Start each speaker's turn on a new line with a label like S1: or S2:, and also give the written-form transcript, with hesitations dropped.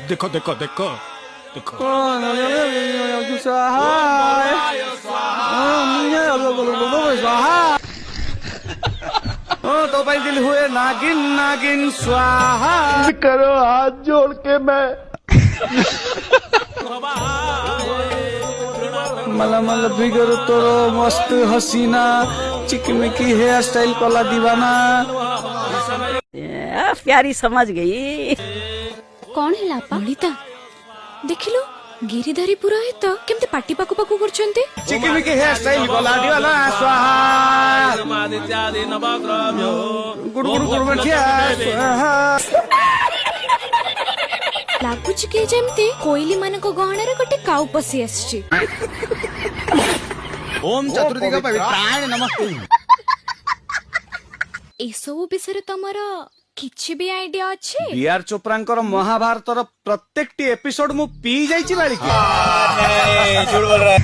S1: देखो देखो देखो देखो तो भाई दिल हुए नागिन नागिन स्वाहा
S2: करो हाथ जोड़ के मैं
S1: मला मला फिगर तोरो मस्त हसीना चिकमिकी हेयर स्टाइल कला दीवाना
S3: प्यारी समझ गई।
S4: कौन है लापा ललिता देखिलु गिरिधारी पुरोहित केमते पाटी पाकु पाकु करछन्ते
S1: चिकमिकी हेयर स्टाइल कला दीवाना स्वाहा गुड़ गुड़ गुड़ मठिया स्वाहा
S4: लागुच के जेमते कोइली मानको गहणारे गोटे काउ पसी आछी।
S1: ओम चतुर्दिग पवित्राय नमः।
S4: ए सब विषय तमर किछि भी आइडिया अछि?
S1: बीआर चोप्रांकर महाभारतर प्रत्येकटी एपिसोड मु पी जाइछि बालिकी।
S2: झूठ बोल रहा है।